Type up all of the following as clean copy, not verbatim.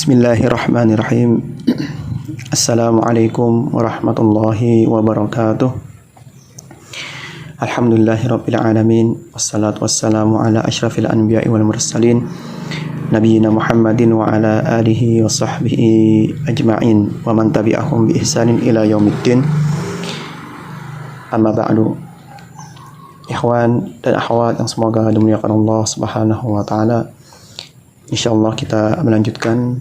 Bismillahirrahmanirrahim. Assalamualaikum warahmatullahi wabarakatuh. Alhamdulillahirabbil alamin. Wassalatu wassalamu ala asyrafil anbiya'i wal mursalin nabiyina Muhammadin wa ala alihi wa sahbihi ajma'in wa man tabi'ahum bi ihsanin ila yaumiddin. Amma ba'du. Ikhwan dan akhwat yang semoga dimuliakan Allah Subhanahu wa taala. Insyaallah kita melanjutkan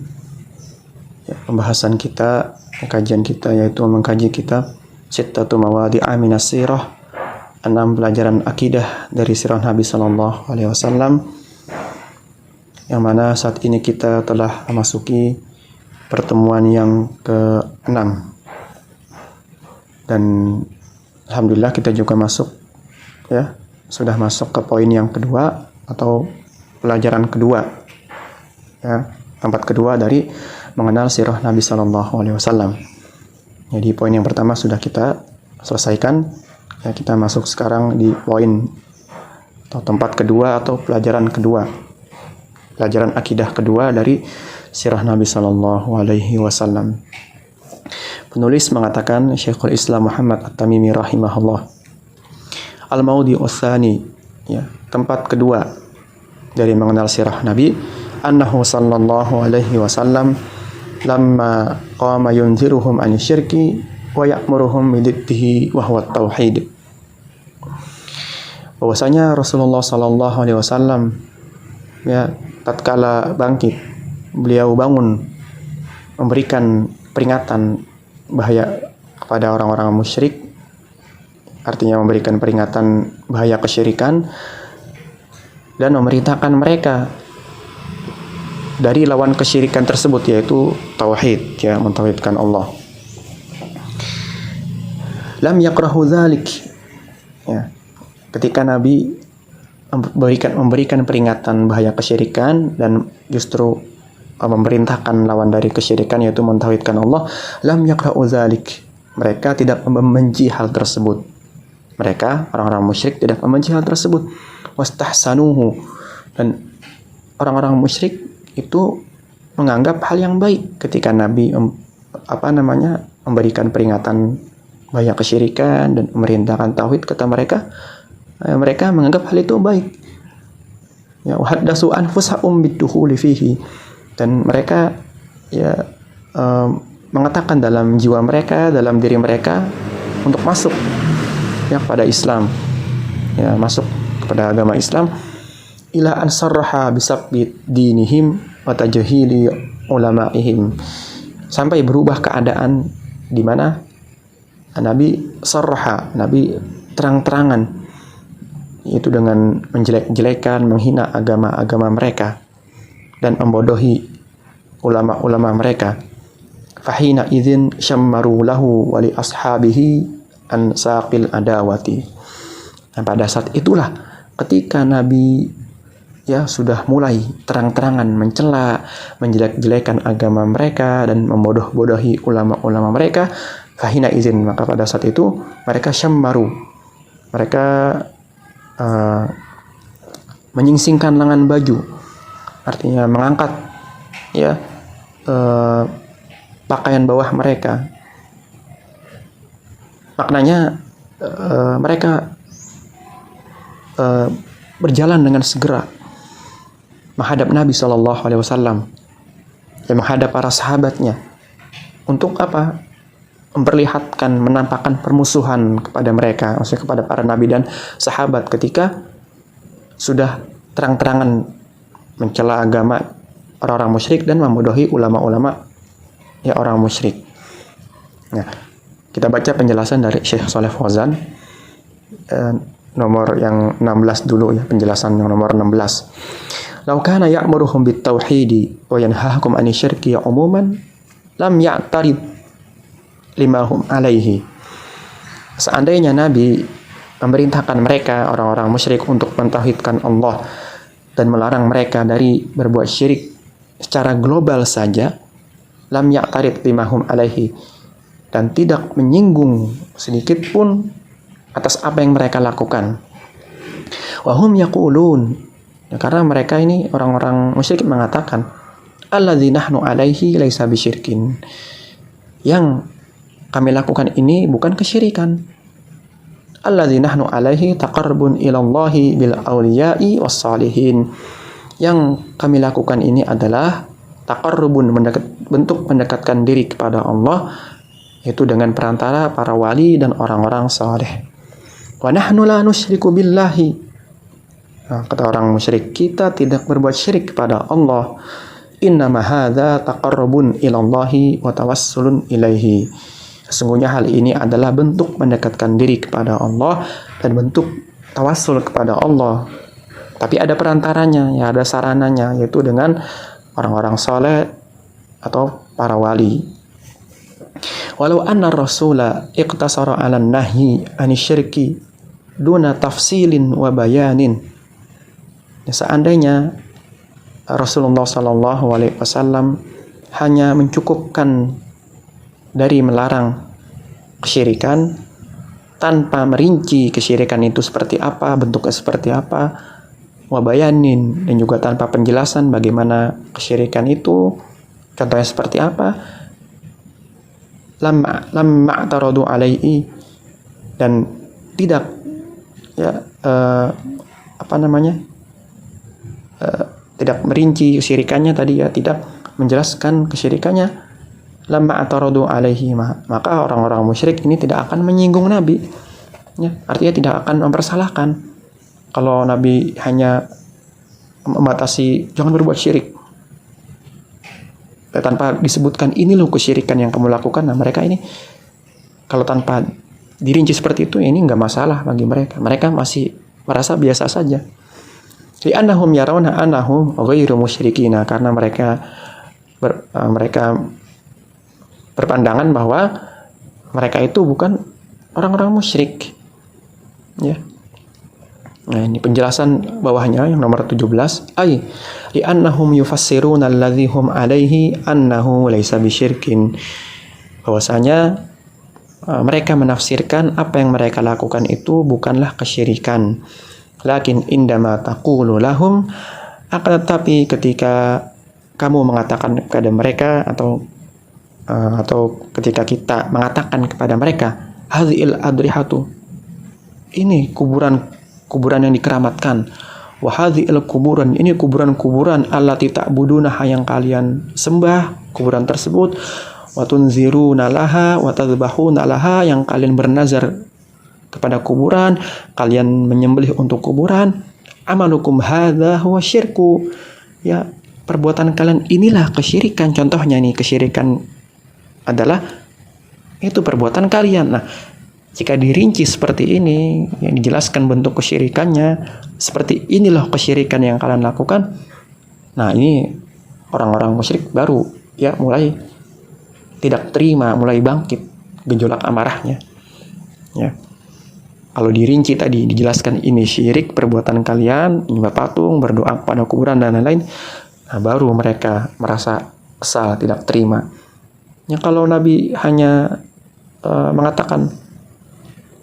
pembahasan kita, kajian kita, yaitu mengkaji kitab Sittatu Mawadi'a Minas Sirah, 6 pelajaran akidah dari sirah Nabi sallallahu alaihi wasallam, yang mana saat ini kita telah memasuki pertemuan yang ke-6, dan alhamdulillah kita juga sudah masuk ke poin yang kedua atau pelajaran kedua, tempat kedua dari mengenal sirah Nabi Sallallahu Alaihi Wasallam. Jadi poin yang pertama sudah kita selesaikan. Kita masuk sekarang di poin atau tempat kedua atau pelajaran kedua, pelajaran akidah kedua dari sirah Nabi Sallallahu Alaihi Wasallam. Penulis mengatakan, Syekhul Islam Muhammad At-Tamimi rahimahullah, al-maudhi'u tsani, tempat kedua dari mengenal sirah Nabi, annahu sallallahu alaihi wasallam lamma qama yunziruhum an syirki wa ya'muruhum bididdihi wa huwa tauhid. Bahwasanya Rasulullah sallallahu alaihi wasallam tatkala bangkit, beliau bangun memberikan peringatan bahaya kepada orang-orang musyrik, artinya memberikan peringatan bahaya kesyirikan, dan memerintahkan mereka dari lawan kesyirikan tersebut, yaitu tauhid, mentauhidkan Allah. Lam yakrahu dzalik, ketika Nabi memberikan peringatan bahaya kesyirikan dan justru memerintahkan lawan dari kesyirikan, yaitu mentauhidkan Allah, lam yakrahu dzalik, mereka tidak membenci hal tersebut. Mereka, orang-orang musyrik, tidak membenci hal tersebut. Wastahsanuhu, dan orang-orang musyrik itu menganggap hal yang baik ketika Nabi memberikan peringatan bahaya kesyirikan dan memerintahkan tauhid. Kata mereka, mereka menganggap hal itu baik. Wahaddasu anfusahum bidukhuli fihi, dan mereka mengatakan dalam jiwa mereka, dalam diri mereka, untuk masuk kepada Islam, masuk kepada agama Islam. Ila ansarraha bisabbi dinihim wa tajhili ulama'ihim, sampai berubah keadaan di mana Nabi sarraha, Nabi terang-terangan, yaitu dengan menjelek-jelekan, menghina agama-agama mereka dan membodohi ulama-ulama mereka. Fahina idzin syammaru lahu wa li ashabihi an saqil adawati. Dan pada saat itulah ketika Nabi sudah mulai terang-terangan mencela, menjelek-jelekan agama mereka dan membodoh-bodohi ulama-ulama mereka, fahina izin, maka pada saat itu mereka syammaru, mereka menyingsingkan lengan baju, artinya mengangkat pakaian bawah mereka. Maknanya mereka berjalan dengan segera menghadap Nabi Shallallahu Alaihi Wasallam dan menghadap para sahabatnya. Untuk apa? Memperlihatkan, menampakkan permusuhan kepada mereka, maksudnya kepada para nabi dan sahabat, ketika sudah terang-terangan mencela agama orang-orang musyrik dan membodohi ulama-ulama orang musyrik. Kita baca penjelasan dari Syekh Shalih Fauzan, nomor yang 16 dulu, penjelasan yang nomor 16. Lau kana ya'muruhum bit tauhidi wa yanhahum 'anil syirki umuman lam ya'tarid lima hum alaihi. Seandainya Nabi memerintahkan mereka, orang-orang musyrik, untuk mentauhidkan Allah dan melarang mereka dari berbuat syirik secara global saja, lam ya'tarid lima hum alaihi, dan tidak menyinggung sedikit pun atas apa yang mereka lakukan. Wahum yaqulun, karena mereka ini orang-orang musyrik mengatakan, alladzi nahnu alaihi laisa bisyirkin. Yang kami lakukan ini bukan kesyirikan. Alladzi nahnu alaihi taqarrubun ilallahi bil auliya'i was salihin. Yang kami lakukan ini adalah taqarrubun, bentuk mendekatkan diri kepada Allah, yaitu dengan perantara para wali dan orang-orang saleh. Wa nahnu la nusyriku billahi. Nah, kata orang musyrik, kita tidak berbuat syirik kepada Allah. Innama hadza taqarrubun ilallahi wa tawassulun ilaihi. Sesungguhnya hal ini adalah bentuk mendekatkan diri kepada Allah dan bentuk tawassul kepada Allah. Tapi ada perantaranya, ya ada sarananya, yaitu dengan orang-orang saleh atau para wali. Walau anna rasula iqtasara 'ala nahyi anisyirki duna tafsilin wa bayanin. Ya, seandainya Rasulullah SAW hanya mencukupkan dari melarang kesyirikan tanpa merinci kesyirikan itu seperti apa, bentuknya seperti apa, wabayanin, dan juga tanpa penjelasan bagaimana kesyirikan itu, contohnya seperti apa, lamma taradu alaihi, dan tidak tidak merinci kesyirikannya tadi, ya tidak menjelaskan kesyirikannya, lamma ataradu alaihi, maka orang-orang musyrik ini tidak akan menyinggung Nabi, ya, artinya tidak akan mempersalahkan. Kalau Nabi hanya membatasi jangan berbuat syirik tanpa disebutkan ini loh kesyirikan yang kamu lakukan, nah mereka ini kalau tanpa dirinci seperti itu, ini nggak masalah bagi mereka. Mereka masih merasa biasa saja. Li'annahum yarawna annahum ghairu musyrikina, karena mereka berpandangan bahwa mereka itu bukan orang-orang musyrik. Ya. Nah, ini penjelasan bawahnya yang nomor 17. Li'annahum yufassiruna alladzi hum alaihi annahu laisa bisyirkin. Bahwasanya mereka menafsirkan apa yang mereka lakukan itu bukanlah kesyirikan. Lakin indama taqulu lahum, akan tetapi ketika kamu mengatakan kepada mereka atau ketika kita mengatakan kepada mereka, hadhil adrihatu, ini kuburan yang dikeramatkan, wa hadhil kuburan, ini kuburan allati ta'budunaha, yang kalian sembah kuburan tersebut, wa tunziruna laha wa tadhbahuna laha, yang kalian bernazar kepada kuburan, kalian menyembelih untuk kuburan, amalukum hadza huwa syirku, ya perbuatan kalian inilah kesyirikan. Contohnya nih, kesyirikan adalah itu perbuatan kalian. Nah, jika dirinci seperti ini, yang dijelaskan bentuk kesyirikannya, seperti inilah kesyirikan yang kalian lakukan. Nah, ini orang-orang musyrik baru ya mulai tidak terima, mulai bangkit gejolak amarahnya. Ya. Kalau dirinci tadi, dijelaskan ini syirik, perbuatan kalian, menyembah patung, berdoa pada kuburan, dan lain-lain, nah, baru mereka merasa kesal, tidak terima. Ya, kalau Nabi hanya mengatakan,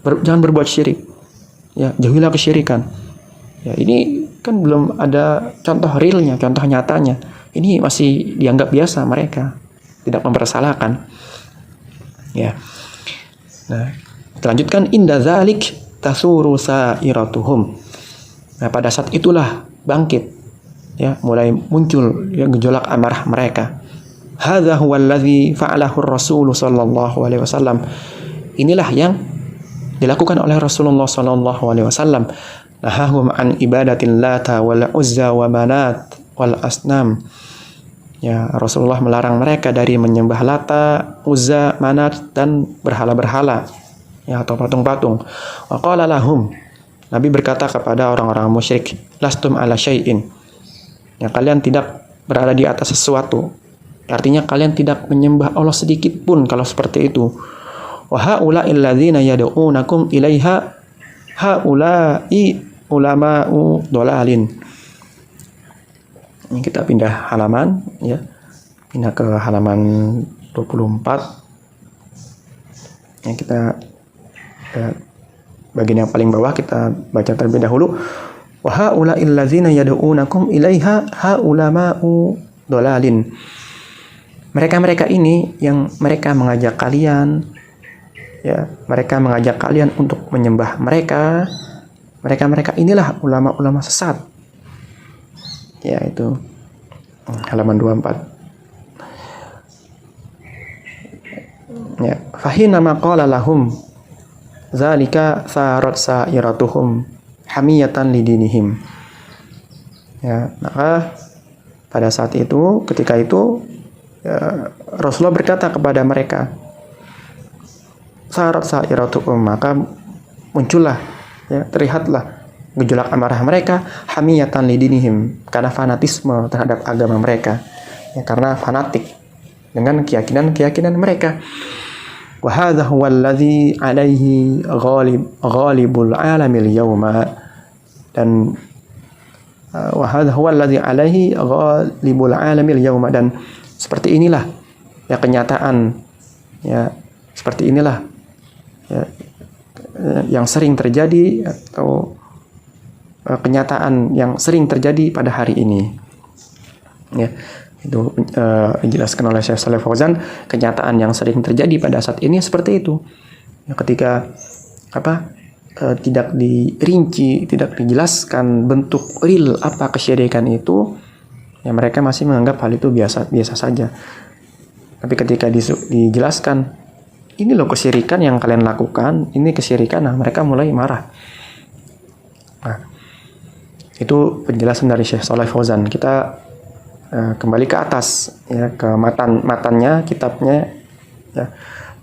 jangan berbuat syirik, ya, jauhilah kesyirikan. Ya, ini kan belum ada contoh realnya, contoh nyatanya. Ini masih dianggap biasa, mereka tidak mempersalahkan. Ya. Nah, kita lanjutkan, inda dzalik tasuru sairatuhum. Nah, pada saat itulah bangkit, ya, mulai muncul ya gejolak amarah mereka. Hadza huwa allazi fa'alahu Rasul sallallahu alaihi wasallam. Inilah yang dilakukan oleh Rasulullah sallallahu alaihi wasallam. Nahahum an ibadatil lata wal uzza wa manat wal asnam. Ya, Rasulullah melarang mereka dari menyembah Lata, Uzza, Manat, dan berhala-berhala, ya, atau patung-patung. Wa qala lahum, Nabi berkata kepada orang-orang musyrik, lastum ala syai'in, ya, kalian tidak berada di atas sesuatu. Artinya kalian tidak menyembah Allah sedikit pun kalau seperti itu. Wa haula'il ladzina yad'unakum ilaiha haula'i ulama'u dhalalin. Ini kita pindah halaman, ya. Pindah ke halaman 24. Ya, kita bagian yang paling bawah kita baca terlebih dahulu. Wa haula'il ladzina yad'unakum ilaiha haulama'u dolalin. Mereka-mereka ini yang mereka mengajak kalian, ya, mereka mengajak kalian untuk menyembah mereka. Mereka-mereka inilah ulama-ulama sesat. Ya, itu halaman 24. Ya, fahina maqala lahum zalika tharat sa'iratuhum hamiyatan lidinihim. Ya, maka pada saat itu, ketika itu, ya, Rasulullah berkata kepada mereka, sarat sa'iratuhum, maka muncullah, ya, terlihatlah gejolak amarah mereka, hamiyatan lidinihim, karena fanatisme terhadap agama mereka, ya, karena fanatik dengan keyakinan mereka. Wa hadza huwa alladhi alaihi ghalibul alamil yawma, dan wa hadza huwa alladhi alaihi ghalibul alamil yawma, dan seperti inilah, ya, kenyataan, ya, seperti inilah, ya, yang sering terjadi, atau kenyataan yang sering terjadi pada hari ini. Ya, itu dijelaskan oleh Syekh Shalih Fauzan, kenyataan yang sering terjadi pada saat ini seperti itu. Ya, ketika tidak dirinci, tidak dijelaskan bentuk real apa kesyirikan itu, ya mereka masih menganggap hal itu biasa saja. Tapi ketika dijelaskan, ini loh kesyirikan yang kalian lakukan, ini kesyirikan, nah mereka mulai marah. Nah, itu penjelasan dari Syekh Shalih Fauzan. Kita kembali ke atas, ya, ke matannya, kitabnya, ya.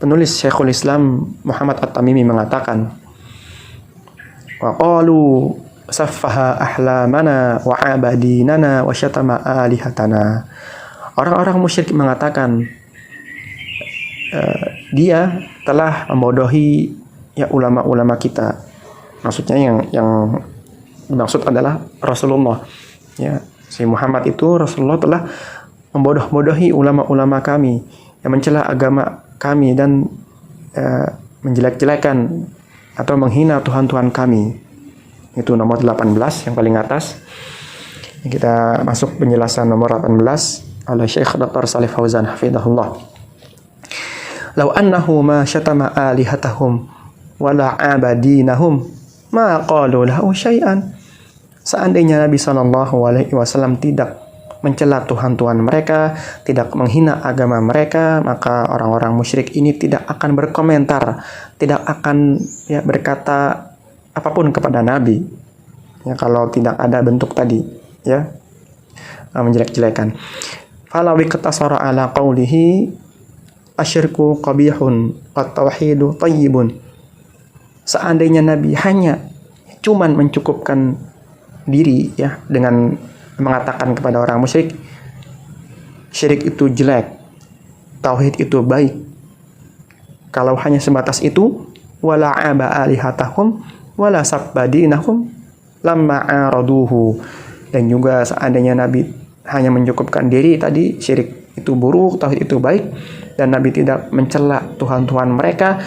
Penulis Syekhul Islam Muhammad At-Tamimi mengatakan, wa qalu saffaha ahlamana wa abadinana wa syatama alihatana. Orang-orang musyrik mengatakan, dia telah membodohi, ya, ulama-ulama kita. Maksudnya yang dimaksud adalah Rasulullah, ya. Si Muhammad itu, Rasulullah, telah membodoh-bodohi ulama-ulama kami, yang mencela agama kami dan menjelek-jelekan atau menghina Tuhan-Tuhan kami. Itu nomor 18 yang paling atas. Kita masuk penjelasan nomor 18 oleh Syekh Dr. Shalih Fauzan hafizahullah. Law annahu ma syatama alihatahum wala abadinahum ma qalu lahu syai'an. Seandainya Nabi SAW tidak mencela Tuhan-Tuhan mereka, tidak menghina agama mereka, maka orang-orang musyrik ini tidak akan berkomentar, tidak akan, ya, berkata apapun kepada Nabi, ya, kalau tidak ada bentuk tadi, ya, menjelek-jelekan. Falawi iktasara ala qawlihi asyirku qabihun wa tauhidu tayyibun. Seandainya Nabi hanya cuman mencukupkan diri, ya, dengan mengatakan kepada orang musyrik, syirik itu jelek, tauhid itu baik. Kalau hanya sebatas itu, wala aba alihatahum wala sabbadinahum lamma araduhu. Dan juga seandainya Nabi hanya mencukupkan diri tadi, syirik itu buruk, tauhid itu baik, dan Nabi tidak mencela Tuhan-Tuhan mereka,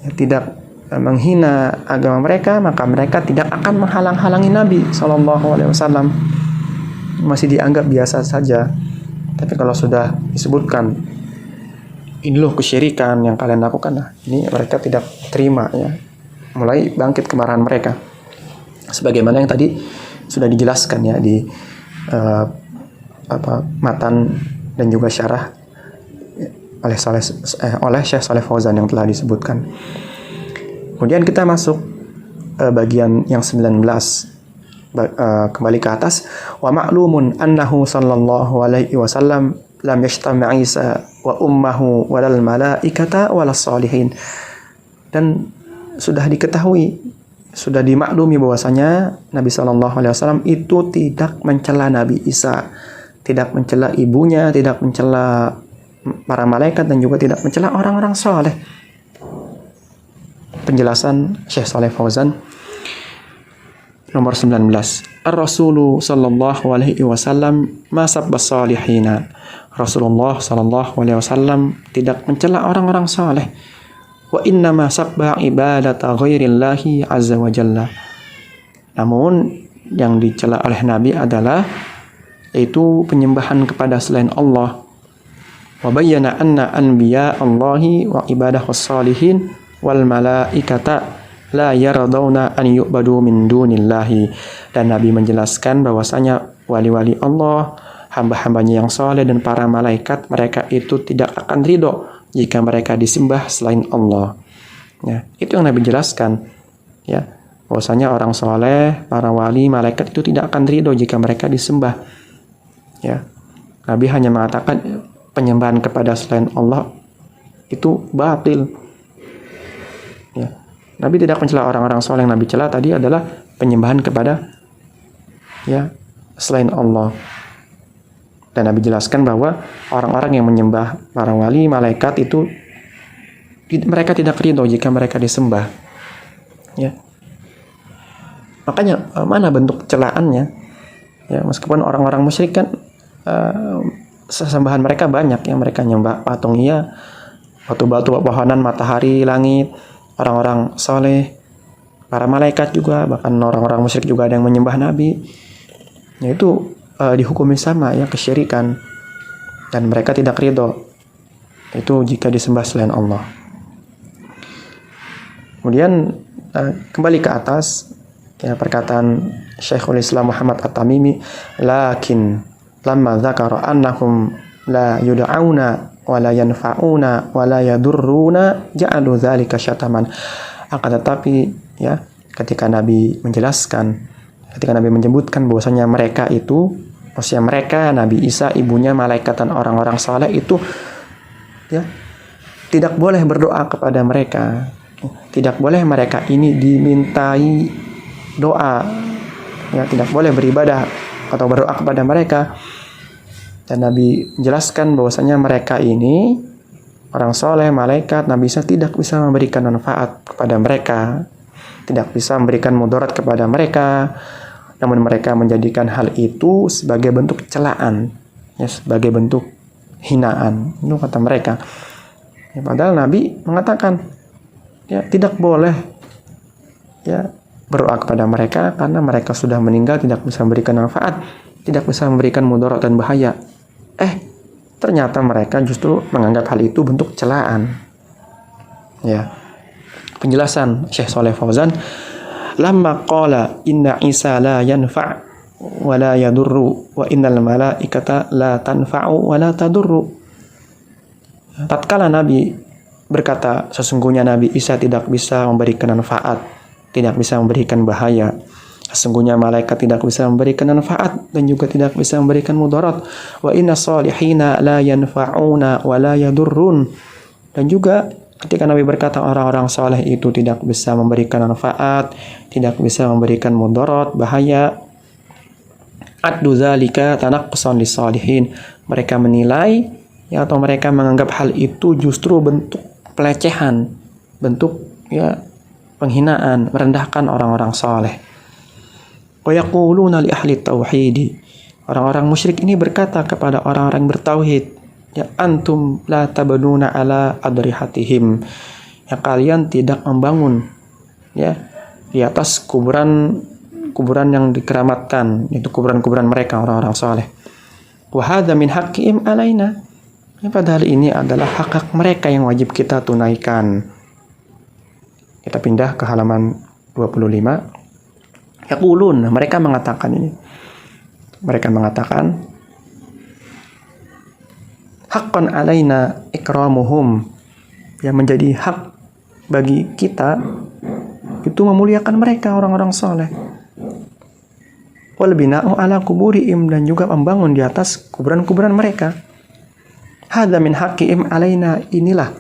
ya, tidak menghina agama mereka, maka mereka tidak akan menghalang-halangi Nabi SAW. Masih dianggap biasa saja. Tapi kalau sudah disebutkan, ini loh kesyirikan yang kalian lakukan, nah, ini mereka tidak terima, ya, mulai bangkit kemarahan mereka. Sebagaimana yang tadi sudah dijelaskan, ya, di matan dan juga syarah oleh Syekh Shalih Fauzan yang telah disebutkan. Kemudian kita masuk bagian yang 19, kembali ke atas. Wa ma'lumun annahu sallallahu alaihi wasallam lam yajtami' Isa wa ummuhu walal malaikata walas salihin. Dan sudah diketahui, sudah dimaklumi bahwasanya Nabi sallallahu alaihi wasallam itu tidak mencela Nabi Isa, tidak mencela ibunya, tidak mencela para malaikat, dan juga tidak mencela orang-orang saleh. Penjelasan Syekh Shalih Fauzan nomor 19. Ar-Rasulu sallallahu alaihi wasallam ma sabbas salihina. Rasulullah sallallahu alaihi wasallam tidak mencela orang-orang saleh. Wa inna ma sabba ibadata ghairillahi azza wa jalla. Namun yang dicela oleh Nabi adalah yaitu penyembahan kepada selain Allah. Wa bayyana anna anbiya Allahi wa ibadahus salihin wal malaikata la yaradawna an yu'badu min dunillahi. Dan Nabi menjelaskan bahwasanya wali-wali Allah, hamba-hambanya yang soleh dan para malaikat, mereka itu tidak akan ridho jika mereka disembah selain Allah. Ya, itu yang Nabi jelaskan. Ya, bahwasanya orang soleh, para wali, malaikat itu tidak akan ridho jika mereka disembah. Ya, Nabi hanya mengatakan penyembahan kepada selain Allah itu batil. Ya, Nabi tidak mencela orang-orang soleh. Yang Nabi cela tadi adalah penyembahan kepada selain Allah. Dan Nabi jelaskan bahwa orang-orang yang menyembah para wali, malaikat itu mereka tidak ridho jika mereka disembah. Ya. Makanya mana bentuk celaannya? Ya, meskipun orang-orang musyrik kan sesembahan mereka banyak, yang mereka nyembah patung, iya, batu-batu, pohonan, matahari, langit, orang-orang soleh, para malaikat juga, bahkan orang-orang musyrik juga ada yang menyembah Nabi. Ya, itu dihukumi sama, ya, kesyirikan, dan mereka tidak ridho itu jika disembah selain Allah. Kemudian kembali ke atas, ya, perkataan Syekhul Islam Muhammad At-Tamimi, lakin lamma dzakara annahum la yud'auna wa la yanfa'una wa la yadurruna ja'alu dzalika syataman. Akan tetapi, ya, ketika Nabi menjelaskan, ketika Nabi menyebutkan bahwasanya mereka itu, maksudnya mereka, Nabi Isa, ibunya, malaikat, dan orang-orang saleh itu, ya, tidak boleh berdoa kepada mereka. Tidak boleh mereka ini dimintai doa. Ya, tidak boleh beribadah atau berdoa kepada mereka. Dan Nabi menjelaskan bahwasanya mereka ini, orang soleh, malaikat, Nabi Isa tidak bisa memberikan manfaat kepada mereka, tidak bisa memberikan mudarat kepada mereka. Namun mereka menjadikan hal itu sebagai bentuk celaan, ya, sebagai bentuk hinaan. Itu kata mereka. Ya, padahal Nabi mengatakan, ya, tidak boleh, ya, berdoa kepada mereka karena mereka sudah meninggal, tidak bisa memberikan manfaat, tidak bisa memberikan mudarat dan bahaya. Ternyata mereka justru menganggap hal itu bentuk celaan. Ya. Penjelasan Syekh Shalih Fauzan, lamma qala inna Isa la yanfa' wa la yadurru wa innal malaikata la tanfa'u wa la tadurru. Tatkala Nabi berkata sesungguhnya Nabi Isa tidak bisa memberikan manfaat, tidak bisa memberikan bahaya, sesungguhnya malaikat tidak bisa memberikan manfaat dan juga tidak bisa memberikan mudarat, wa inna salihina la yanfa'una wa la yadurrun. Dan juga ketika Nabi berkata orang-orang saleh itu tidak bisa memberikan manfaat, tidak bisa memberikan mudarat, bahaya, addu dzalika tanaqqsan lis-salihin. Mereka menilai, ya, atau mereka menganggap hal itu justru bentuk pelecehan, bentuk, ya, penghinaan, merendahkan orang-orang saleh. Wa yaquluna li ahli tauhid. Orang-orang musyrik ini berkata kepada orang-orang bertauhid, ya, antum la tabnuna ala adrihatihim. Ya, kalian tidak membangun, ya, di atas kuburan yang dikeramatkan, itu kuburan-kuburan mereka, orang-orang saleh. Wa hadza min haqqihim alaina. Ya, padahal ini adalah hak-hak mereka yang wajib kita tunaikan. Kita pindah ke halaman 25. Yaqulun, mereka mengatakan ini. Mereka mengatakan, haqqan alaina ikramuhum. Yang menjadi hak bagi kita itu memuliakan mereka, orang-orang saleh. Wal bina'u ala kuburihim, dan juga membangun di atas kuburan-kuburan mereka. Hadza min haqqihim alaina, inilah,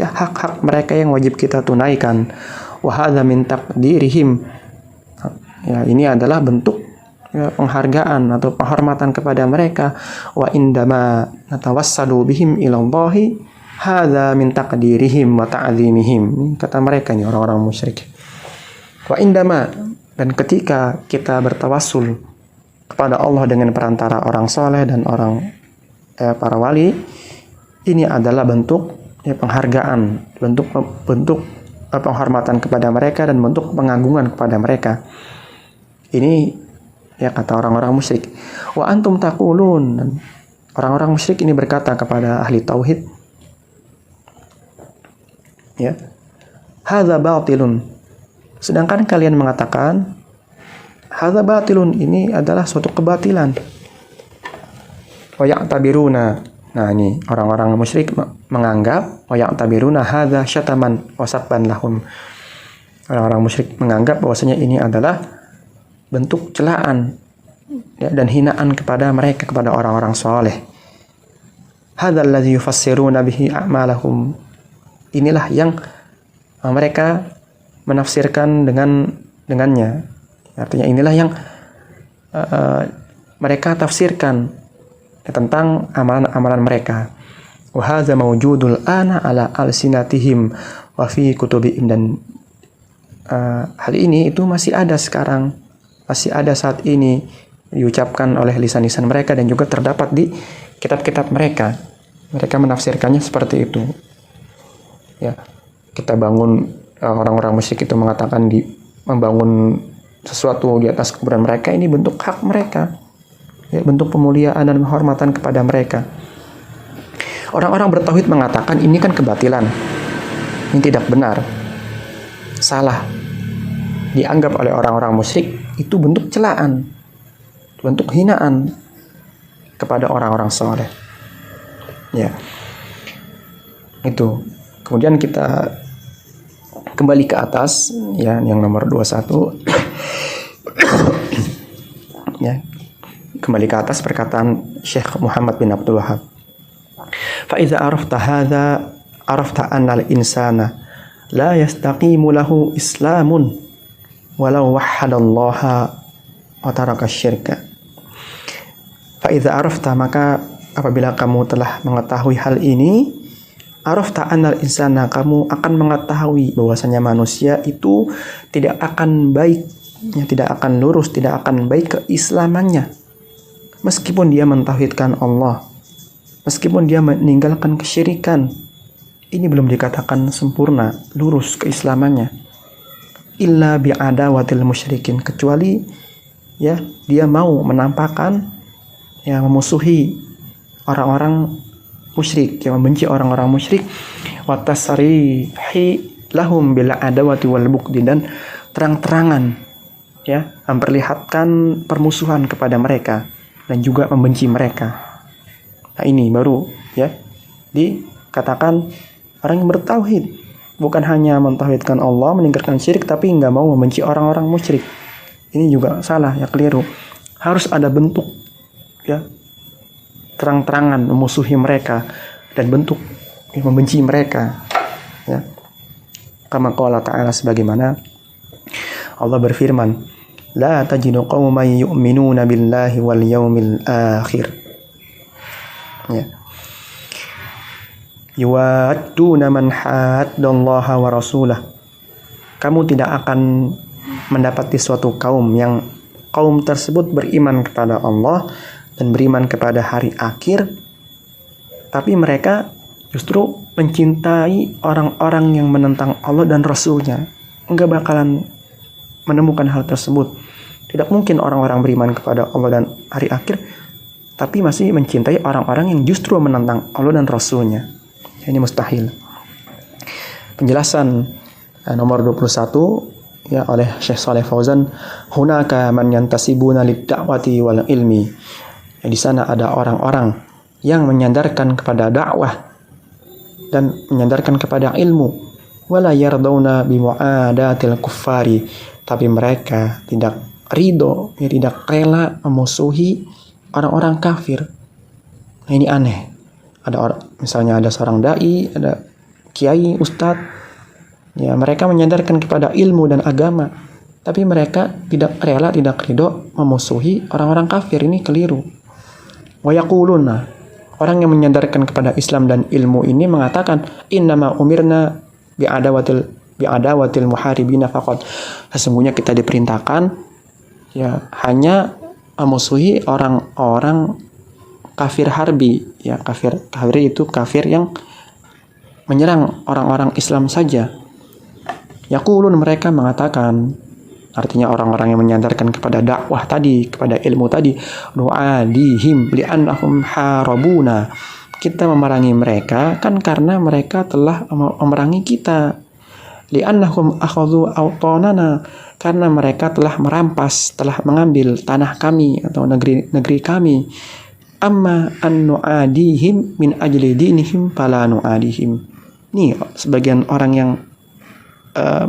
ya, hak-hak mereka yang wajib kita tunaikan. Wa hadza min taqdirihim. Ya, ini adalah bentuk, ya, penghargaan atau penghormatan kepada mereka. Wa indama natawassalu bihim ila Allahi hadza min taqdirihim wa ta'zimihim. Kata mereka ini orang-orang musyrik. Wa indama, dan ketika kita bertawassul kepada Allah dengan perantara orang soleh dan orang para wali, ini adalah bentuk, ya, penghargaan, bentuk penghormatan kepada mereka dan bentuk pengagungan kepada mereka. Ini Ya, kata orang-orang musyrik. Wa antum taqulun. Dan orang-orang musyrik ini berkata kepada ahli tauhid, ya, hadza batilun. Sedangkan kalian mengatakan hadza batilun, ini adalah suatu kebatilan. Wa ya'tabiruna. Nah, ini orang-orang musyrik menganggap wa ya'tabiruna hadza syataman wa sabban lahum. Orang-orang musyrik menganggap bahwasanya ini adalah bentuk celaan, ya, dan hinaan kepada mereka, kepada orang-orang soleh. Hadzal ladzi yufassiruna bihi a'malahum. Inilah yang mereka menafsirkan dengannya. Artinya inilah yang mereka tafsirkan tentang amalan-amalan mereka. Wa hadza mawjudul ana ala alsinatihim wa fi kutubihim. Dan hal ini itu masih ada sekarang, masih ada saat ini diucapkan oleh lisan-lisan mereka dan juga terdapat di kitab-kitab mereka. Mereka menafsirkannya seperti itu. Ya, kita bangun, orang-orang musyrik itu mengatakan membangun sesuatu di atas kuburan mereka, ini bentuk hak mereka, ya, bentuk pemuliaan dan penghormatan kepada mereka. Orang-orang bertauhid mengatakan ini kan kebatilan, ini tidak benar, salah. Dianggap oleh orang-orang musyrik itu bentuk celaan, bentuk hinaan kepada orang-orang saleh. Ya, itu. Kemudian kita kembali ke atas, ya, yang nomor 21. Ya, kembali ke atas perkataan Syekh Muhammad bin Abdul Wahhab. Fa idza arafta hadza arafta anna al-insana la yastaqimu lahu islamun walau wahhadallaha wa taraka syirka. Fa idza arafta, maka apabila kamu telah mengetahui hal ini, arafta annal insana, kamu akan mengetahui bahwasanya manusia itu tidak akan baik, ya, tidak akan lurus, tidak akan baik keislamannya meskipun dia mentauhidkan Allah, meskipun dia meninggalkan kesyirikan. Ini belum dikatakan sempurna, lurus keislamannya. Illa bi'adawatil musyrikin, kecuali, ya, dia mau menampakkan, ya, memusuhi orang-orang musyrik, yang membenci orang-orang musyrik, wa tasrihi lahum bil adawati wal bughdi, dan terang-terangan, ya, memperlihatkan permusuhan kepada mereka dan juga membenci mereka. Nah, ini baru, ya, dikatakan orang yang bertauhid, bukan hanya mentauhidkan Allah, meninggalkan syirik, tapi nggak mau membenci orang-orang musyrik. Ini juga salah, ya, keliru. Harus ada bentuk, ya, terang-terangan memusuhi mereka dan bentuk, ya, membenci mereka, ya. Kama qala ta'ala, sebagaimana Allah berfirman, la tajidu qauman yu'minuna billahi wal yaumil akhir, ya, yuwadduna man haddallaha wa rasulah. Kamu tidak akan mendapati suatu kaum yang kaum tersebut beriman kepada Allah dan beriman kepada hari akhir, tapi mereka justru mencintai orang-orang yang menentang Allah dan Rasulnya. Enggak bakalan menemukan hal tersebut. Tidak mungkin orang-orang beriman kepada Allah dan hari akhir tapi masih mencintai orang-orang yang justru menentang Allah dan Rasulnya. Ini mustahil. Penjelasan nomor 21, ya, oleh Syekh Shalih Fauzan, hunaka man yantasibuna lid-da'wati wal ilmi. Ya, di sana ada orang-orang yang menyandarkan kepada dakwah dan menyandarkan kepada ilmu, wala yardawna bimu'adatil kuffari, tapi mereka tidak ridho, ya, tidak rela memusuhi orang-orang kafir. Nah, ini aneh. Misalnya ada seorang dai, ada kiai, ustadz, ya, mereka menyandarkan kepada ilmu dan agama, tapi mereka tidak rela, tidak ridho memusuhi orang-orang kafir. Ini keliru. Wa yaquluna, orang yang menyandarkan kepada Islam dan ilmu ini mengatakan, innama umirna bi'adawatil muharibina faqat. Sesungguhnya kita diperintahkan, ya, hanya memusuhi orang-orang kafir harbi, ya, kafir itu kafir yang menyerang orang-orang Islam saja. Yaqulun, mereka mengatakan, artinya orang-orang yang menyandarkan kepada dakwah tadi, kepada ilmu tadi, nu'adihim li'annahum harabuna. Kita memerangi mereka kan karena mereka telah memerangi kita. Li'annahum akhadhu awtanana, karena mereka telah merampas, telah mengambil tanah kami atau negeri kami. Amma an nu'adihim min ajli dinihim fala nu'adihim. Nih sebagian orang yang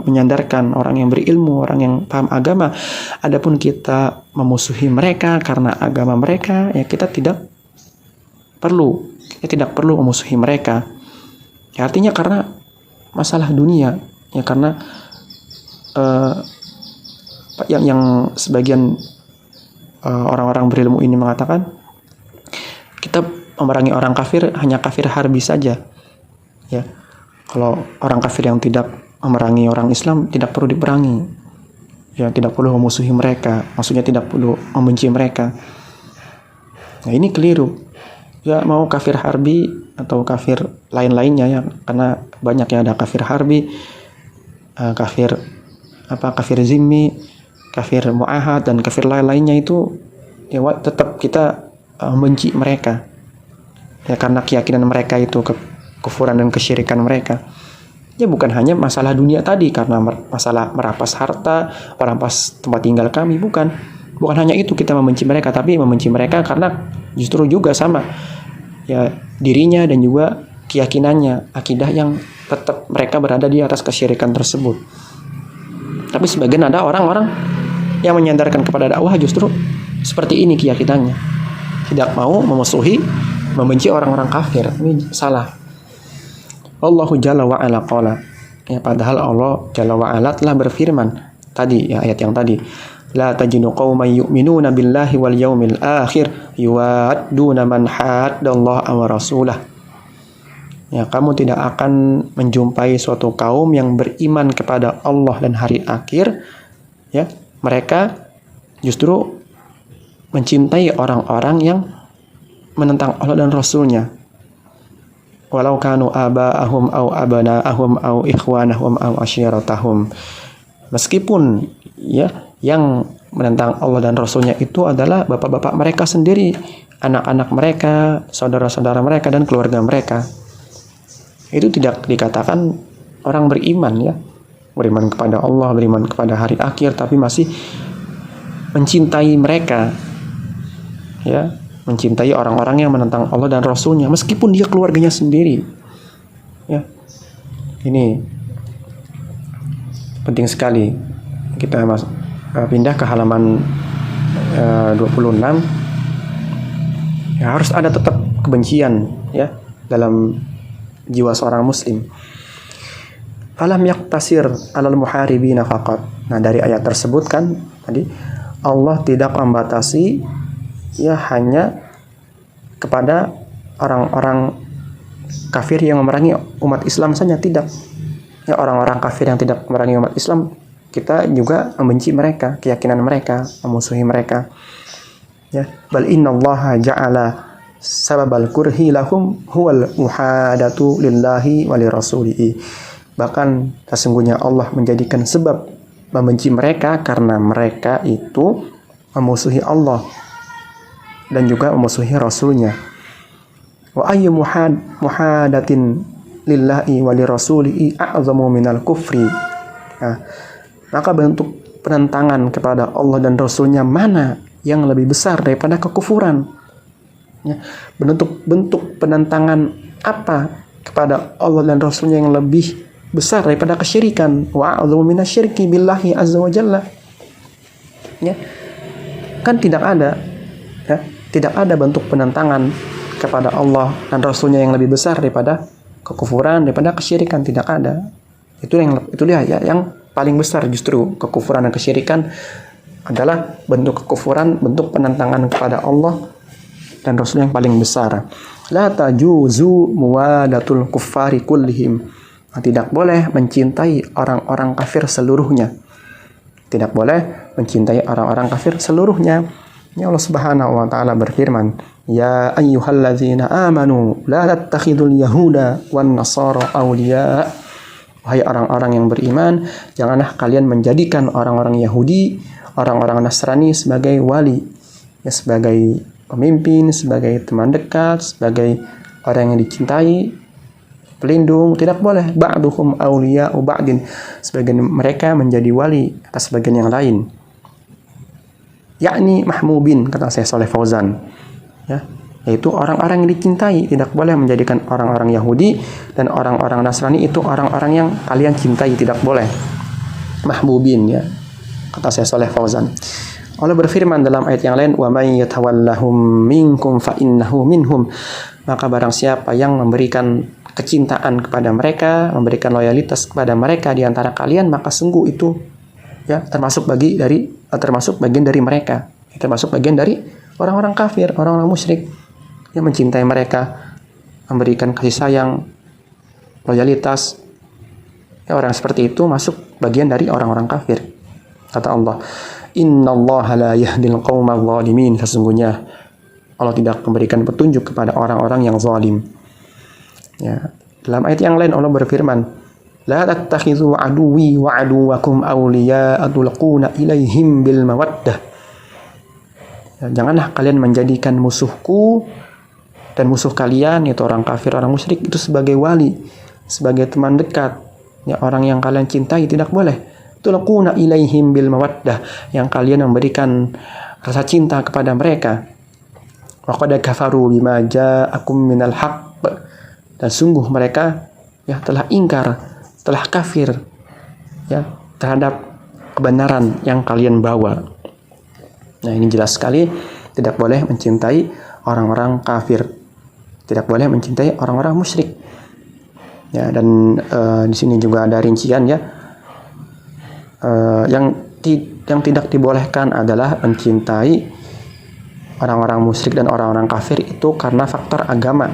menyandarkan, orang yang berilmu, orang yang paham agama. Adapun kita memusuhi mereka karena agama mereka, ya kita tidak perlu memusuhi mereka. Ya, artinya karena masalah dunia, ya karena yang sebagian orang-orang berilmu ini mengatakan kita memerangi orang kafir hanya kafir harbi saja. Ya, kalau orang kafir yang tidak memerangi orang Islam tidak perlu diperangi. Ya, tidak perlu memusuhi mereka. Maksudnya tidak perlu membenci mereka. Nah, ini keliru. Ya, mau kafir harbi atau kafir lain-lainnya ya, karena banyak ya, ada kafir harbi, kafir zimmi, kafir mu'ahad, dan kafir lain-lainnya itu ya tetap kita membenci mereka. Ya, karena keyakinan mereka itu kekufuran dan kesyirikan mereka. Ya, bukan hanya masalah dunia tadi, karena masalah merampas harta, merampas tempat tinggal kami, bukan hanya itu kita membenci mereka, tapi membenci mereka karena justru juga sama ya dirinya dan juga keyakinannya, akidah yang tetap mereka berada di atas kesyirikan tersebut. Tapi sebagian ada orang-orang yang menyandarkan kepada dakwah justru seperti ini keyakinannya, tidak mau memusuhi, membenci orang-orang kafir. Ini salah. Allahu Jalla wa Ala qala, ya, padahal Allah Jalla wa Ala telah berfirman tadi ya, ayat yang tadi, la tajidu qauman yu'minuna billahi wal yaumil akhir yuwadduna man haddallaha wa rasulah. Ya, kamu tidak akan menjumpai suatu kaum yang beriman kepada Allah dan hari akhir, ya, mereka justru mencintai orang-orang yang menentang Allah dan Rasulnya. Walau kanu aba'ahum au abana'ahum au ikhwanahum au asyiratahum. Meskipun ya yang menentang Allah dan Rasulnya itu adalah bapak-bapak mereka sendiri, anak-anak mereka, saudara-saudara mereka, dan keluarga mereka. Itu tidak dikatakan orang beriman ya, beriman kepada Allah, beriman kepada hari akhir, tapi masih mencintai mereka, ya, mencintai orang-orang yang menentang Allah dan Rasulnya, meskipun dia keluarganya sendiri. Ya, ini penting sekali. Kita pindah ke halaman 26. Ya, harus ada tetap kebencian ya dalam jiwa seorang muslim. Falam yaqtasir alal muharibina faqat. Nah, dari ayat tersebut kan tadi Allah tidak membatasi ya hanya kepada orang-orang kafir yang memerangi umat Islam saja, tidak. Ya, orang-orang kafir yang tidak memerangi umat Islam, kita juga membenci mereka, keyakinan mereka, memusuhi mereka. Ya, bal innallaha ja'ala sababal kurhi lahum huwal muhadatu lillahi wa lirasulihi. Bahkan sesungguhnya Allah menjadikan sebab membenci mereka karena mereka itu memusuhi Allah dan juga memusuhi Rasulnya. Wa ayyu muhadatin lillahi wa lirasulihi a'zamu minal kufri. Nah, maka bentuk penentangan kepada Allah dan Rasulnya mana yang lebih besar daripada kekufuran? Ya, bentuk penentangan apa kepada Allah dan Rasulnya yang lebih besar daripada kesyirikan? Wa a'zamu minasyirki billahi azza wa jalla. Ya, kan tidak ada, ya, tidak ada bentuk penentangan kepada Allah dan Rasulnya yang lebih besar daripada kekufuran, daripada kesyirikan. Tidak ada. Itu dia ya, yang paling besar justru kekufuran dan kesyirikan adalah bentuk kekufuran, bentuk penentangan kepada Allah dan Rasul yang paling besar. La tajuzu muwadatul kuffari kullihim. Tidak boleh mencintai orang-orang kafir seluruhnya. Tidak boleh mencintai orang-orang kafir seluruhnya. Ya, Allah Subhanahu wa taala berfirman, "Ya ayyuhalladzina amanu la tattakhidul yahuda wan nasara awliya Wahai orang-orang yang beriman, janganlah kalian menjadikan orang-orang Yahudi, orang-orang Nasrani sebagai wali, ya, sebagai pemimpin, sebagai teman dekat, sebagai orang yang dicintai, pelindung. Tidak boleh. Ba'duhum awliya'u ba'din. Sebagian mereka menjadi wali atas sebagian yang lain. Yakni mahmubin, kata Syekh Shalih Fauzan. Ya, yaitu orang-orang yang dicintai. Tidak boleh menjadikan orang-orang Yahudi dan orang-orang Nasrani itu orang-orang yang kalian cintai. Tidak boleh. Mahbubin, ya, kata Syekh Shalih Fauzan. Allah berfirman dalam ayat yang lain, wa may yatawallahum minkum fa innahu minhum. Maka barang siapa yang memberikan kecintaan kepada mereka, memberikan loyalitas kepada mereka di antara kalian, maka sungguh itu, ya, termasuk bagian dari mereka. Termasuk bagian dari orang-orang kafir, orang-orang musyrik yang mencintai mereka, memberikan kasih sayang, loyalitas. Ya, orang seperti itu masuk bagian dari orang-orang kafir. Kata Allah, innallaha la yahdil qaumal zalimin. Sesungguhnya Allah tidak memberikan petunjuk kepada orang-orang yang zalim. Ya, dalam ayat yang lain Allah berfirman, la tattakhidhu aduwwi wa aduwwakum awliya'a tulquna ilaihim bil mawaddah. Ya, janganlah kalian menjadikan musuhku dan musuh kalian, yaitu orang kafir, orang musyrik, itu sebagai wali, sebagai teman dekat, ya, orang yang kalian cintai. Tidak boleh. Tulquna ilaihim bil mawaddah, yang kalian memberikan rasa cinta kepada mereka. Wa qad kafaru bima ja'akum minal haqq. Dan sungguh mereka, ya, telah ingkar, telah kafir, ya, terhadap kebenaran yang kalian bawa. Nah, ini jelas sekali tidak boleh mencintai orang-orang kafir, tidak boleh mencintai orang-orang musyrik. Ya, dan di sini juga ada rincian, ya. Yang tidak dibolehkan adalah mencintai orang-orang musyrik dan orang-orang kafir itu karena faktor agama.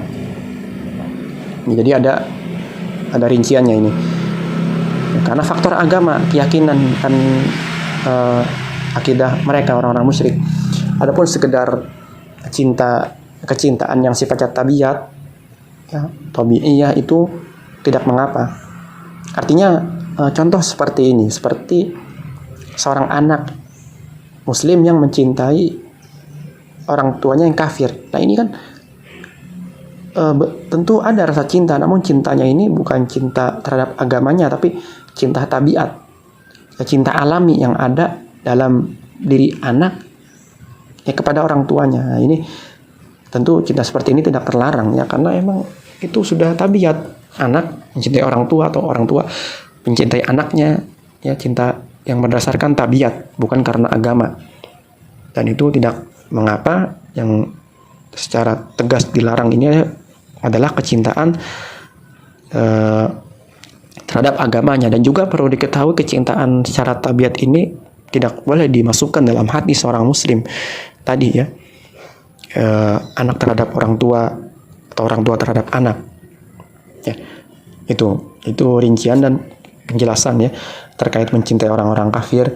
Jadi ada rinciannya ini. Karena faktor agama, keyakinan dan akidah mereka orang-orang musyrik. Adapun sekedar kecintaan yang sifatnya tabiat, ya, tabiiyah, itu tidak mengapa. Artinya contoh seperti ini, seperti seorang anak muslim yang mencintai orang tuanya yang kafir. Nah, ini kan tentu ada rasa cinta, namun cintanya ini bukan cinta terhadap agamanya, tapi cinta tabiat, cinta alami yang ada dalam diri anak, ya, kepada orang tuanya. Nah, ini tentu cinta seperti ini tidak terlarang, ya, karena emang itu sudah tabiat anak mencintai orang tua atau orang tua mencintai anaknya, ya, cinta yang berdasarkan tabiat, bukan karena agama. Dan itu tidak mengapa. Yang secara tegas dilarang ini adalah kecintaan terhadap agamanya. Dan juga perlu diketahui, kecintaan secara tabiat ini tidak boleh dimasukkan dalam hati seorang muslim tadi, ya, anak terhadap orang tua atau orang tua terhadap anak, ya. Itu rincian dan penjelasan, ya, terkait mencintai orang-orang kafir,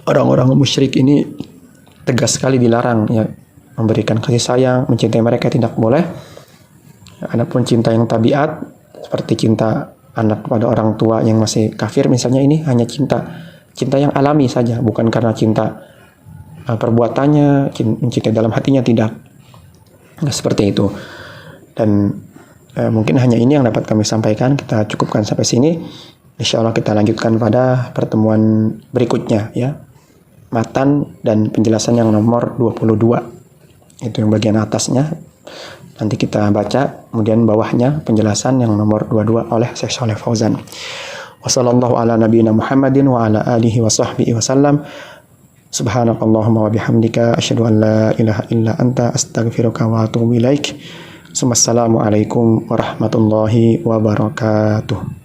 orang-orang musyrik. Ini tegas sekali dilarang, ya, memberikan kasih sayang, mencintai mereka tidak boleh. Adapun cinta yang tabiat, seperti cinta anak kepada orang tua yang masih kafir misalnya, ini hanya cinta yang alami saja, bukan karena cinta perbuatannya, mencintai dalam hatinya, tidak. Nah, seperti itu. Dan mungkin hanya ini yang dapat kami sampaikan. Kita cukupkan sampai sini. Insya Allah kita lanjutkan pada pertemuan berikutnya, ya. Matan dan penjelasan yang nomor 22. Itu yang bagian atasnya. Nanti kita baca, kemudian bawahnya penjelasan yang nomor 22 oleh Syekh Shalih Fauzan. Wassallallahu ala nabiyina Muhammadin wa ala alihi wa sahbihi wasallam. Subhanakallahumma wa bihamdika asyhadu an la ilaha illa anta astaghfiruka wa atubu ilaik. Assalamualaikum warahmatullahi wabarakatuh.